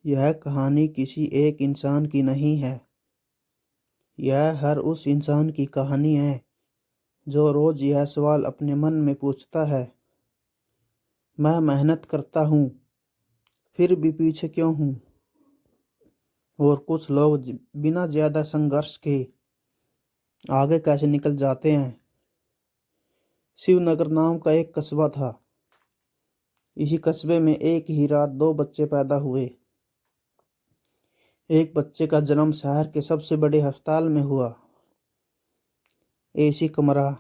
यह कहानी किसी एक इंसान की नहीं है। यह हर उस इंसान की कहानी है जो रोज यह सवाल अपने मन में पूछता है, मैं मेहनत करता हूँ फिर भी पीछे क्यों हूँ। और कुछ लोग बिना ज़्यादा संघर्ष के आगे कैसे निकल जाते हैं। शिवनगर नाम का एक कस्बा था। इसी कस्बे में एक ही रात दो बच्चे पैदा हुए। एक बच्चे का जन्म शहर के सबसे बड़े अस्पताल में हुआ। एसी कमरा,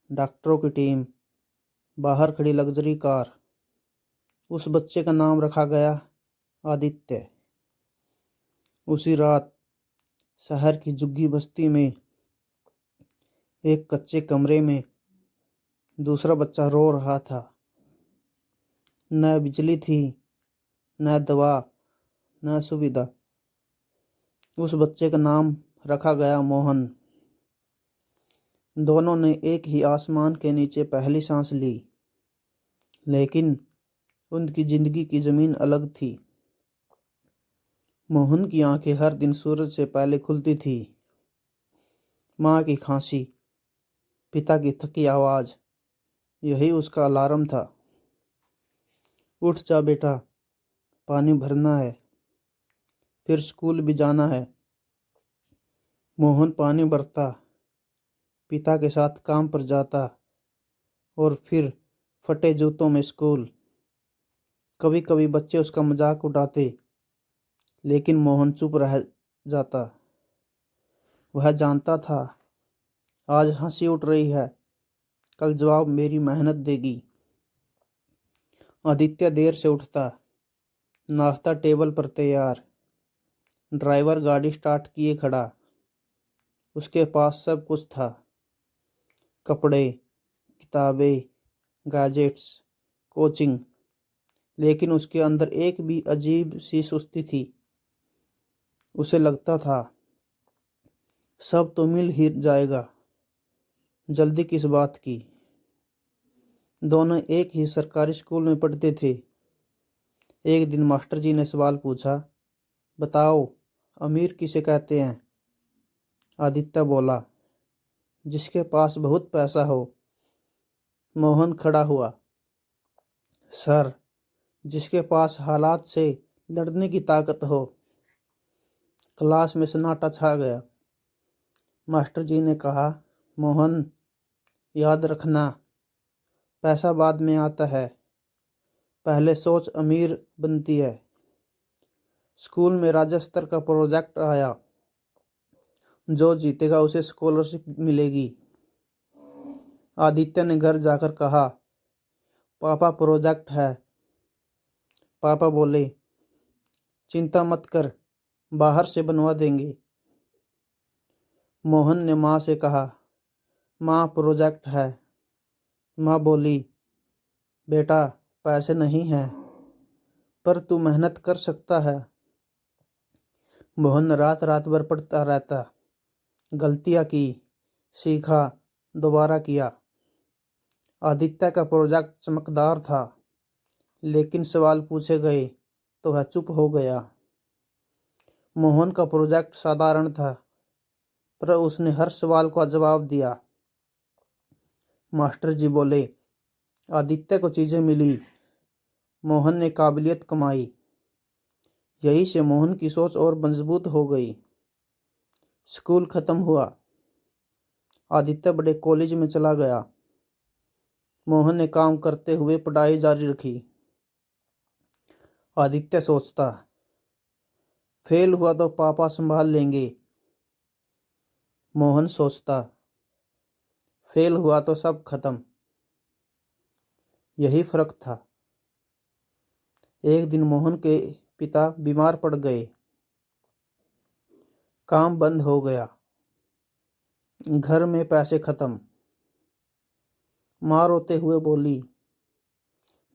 डॉक्टरों की टीम, बाहर खड़ी लग्जरी कार। उस बच्चे का नाम रखा गया आदित्य। उसी रात शहर की झुग्गी बस्ती में एक कच्चे कमरे में दूसरा बच्चा रो रहा था। न बिजली थी, न दवा, न सुविधा। उस बच्चे का नाम रखा गया मोहन। दोनों ने एक ही आसमान के नीचे पहली सांस ली, लेकिन उनकी जिंदगी की जमीन अलग थी। मोहन की आंखें हर दिन सूरज से पहले खुलती थी। माँ की खांसी, पिता की थकी आवाज, यही उसका अलार्म था। उठ जा बेटा, पानी भरना है, फिर स्कूल भी जाना है। मोहन पानी भरता, पिता के साथ काम पर जाता और फिर फटे जूतों में स्कूल। कभी कभी बच्चे उसका मजाक उड़ाते, लेकिन मोहन चुप रह जाता। वह जानता था आज हंसी उठ रही है, कल जवाब मेरी मेहनत देगी। आदित्य देर से उठता, नाश्ता टेबल पर तैयार, ड्राइवर गाड़ी स्टार्ट किए खड़ा। उसके पास सब कुछ था, कपड़े, किताबें, गैजेट्स, कोचिंग। लेकिन उसके अंदर एक भी अजीब सी सुस्ती थी। उसे लगता था सब तो मिल ही जाएगा, जल्दी किस बात की। दोनों एक ही सरकारी स्कूल में पढ़ते थे। एक दिन मास्टर जी ने सवाल पूछा, बताओ अमीर किसे कहते हैं। आदित्य बोला, जिसके पास बहुत पैसा हो। मोहन खड़ा हुआ, सर, जिसके पास हालात से लड़ने की ताकत हो। क्लास में सन्नाटा छा गया। मास्टर जी ने कहा, मोहन, याद रखना, पैसा बाद में आता है, पहले सोच अमीर बनती है। स्कूल में राज्य स्तर का प्रोजेक्ट आया, जो जीतेगा उसे स्कॉलरशिप मिलेगी। आदित्य ने घर जाकर कहा, पापा प्रोजेक्ट है। पापा बोले, चिंता मत कर, बाहर से बनवा देंगे। मोहन ने माँ से कहा, माँ प्रोजेक्ट है। माँ बोली, बेटा पैसे नहीं हैं, पर तू मेहनत कर सकता है। मोहन रात रात भर पढ़ता रहता, गलतियाँ की, सीखा, दोबारा किया। आदित्य का प्रोजेक्ट चमकदार था, लेकिन सवाल पूछे गए तो वह चुप हो गया। मोहन का प्रोजेक्ट साधारण था, पर उसने हर सवाल का जवाब दिया। मास्टर जी बोले, आदित्य को चीजें मिली, मोहन ने काबिलियत कमाई। यही से मोहन की सोच और मजबूत हो गई। स्कूल खत्म हुआ, आदित्य बड़े कॉलेज में चला गया। मोहन ने काम करते हुए पढ़ाई जारी रखी। आदित्य सोचता, फेल हुआ तो पापा संभाल लेंगे। मोहन सोचता, फेल हुआ तो सब खत्म। यही फर्क था। एक दिन मोहन के पिता बीमार पड़ गए। काम बंद हो गया, घर में पैसे खत्म। माँ रोते हुए बोली,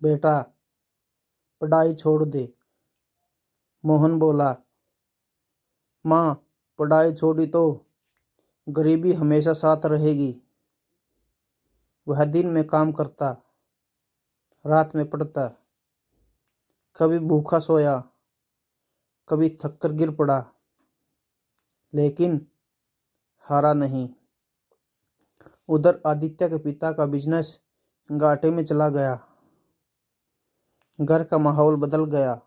बेटा पढ़ाई छोड़ दे। मोहन बोला, माँ पढ़ाई छोड़ी तो गरीबी हमेशा साथ रहेगी। वह दिन में काम करता, रात में पढ़ता, कभी भूखा सोया, कभी थक कर गिर पड़ा, लेकिन हारा नहीं। उधर आदित्य के पिता का बिजनेस घाटे में चला गया। घर का माहौल बदल गया।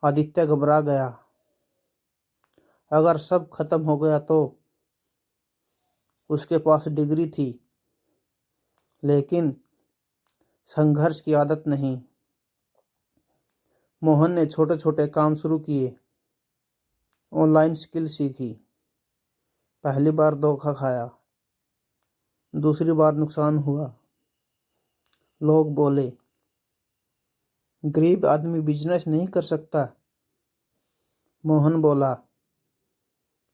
आदित्य घबरा गया। अगर सब खत्म हो गया तो? उसके पास डिग्री थी, लेकिन संघर्ष की आदत नहीं। मोहन ने छोटे छोटे काम शुरू किए, ऑनलाइन स्किल सीखी। पहली बार धोखा खाया, दूसरी बार नुकसान हुआ। लोग बोले, गरीब आदमी बिजनेस नहीं कर सकता। मोहन बोला,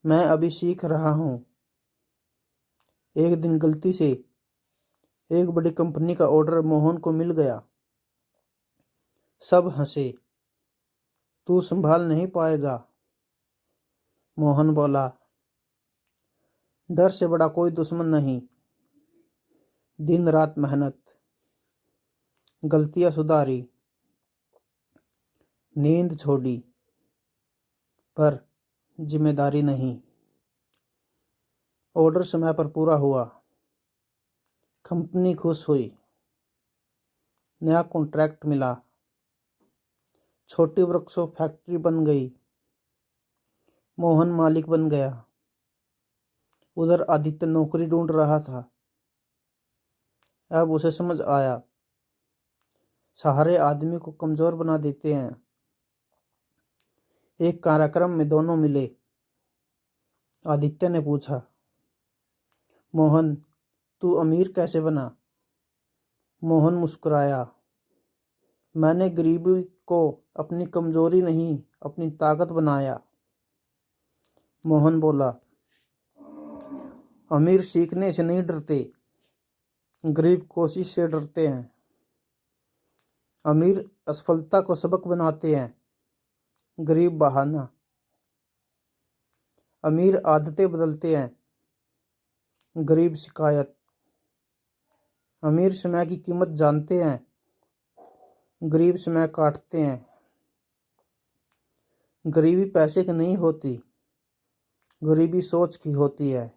मैं अभी सीख रहा हूँ। एक दिन गलती से एक बड़ी कंपनी का ऑर्डर मोहन को मिल गया। सब हंसे, तू संभाल नहीं पाएगा। मोहन बोला, डर से बड़ा कोई दुश्मन नहीं। दिन रात मेहनत, गलतियां सुधारी, नींद छोड़ी, पर जिम्मेदारी नहीं। ऑर्डर समय पर पूरा हुआ। कंपनी खुश हुई। नया कॉन्ट्रैक्ट मिला। छोटी वर्कशॉप फैक्ट्री बन गई। मोहन मालिक बन गया। उधर आदित्य नौकरी ढूंढ रहा था। अब उसे समझ आया, सहारे आदमी को कमजोर बना देते हैं। एक कार्यक्रम में दोनों मिले। आदित्य ने पूछा, मोहन, तू अमीर कैसे बना? मोहन मुस्कुराया, मैंने गरीबी को अपनी कमजोरी नहीं, अपनी ताकत बनाया। मोहन बोला, अमीर सीखने से नहीं डरते, गरीब कोशिश से डरते हैं। अमीर असफलता को सबक बनाते हैं, गरीब बहाना। अमीर आदतें बदलते हैं, गरीब शिकायत। अमीर समय की कीमत जानते हैं, गरीब समय काटते हैं। गरीबी पैसे की नहीं होती, गरीबी सोच की होती है।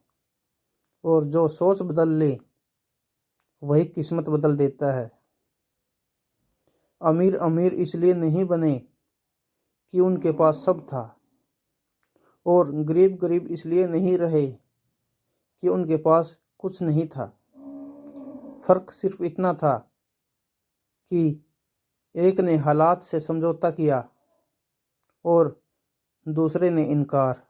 और जो सोच बदल ले, वही किस्मत बदल देता है। अमीर अमीर इसलिए नहीं बने कि उनके पास सब था, और गरीब गरीब इसलिए नहीं रहे कि उनके पास कुछ नहीं था। फर्क सिर्फ इतना था कि एक ने हालात से समझौता किया और दूसरे ने इनकार।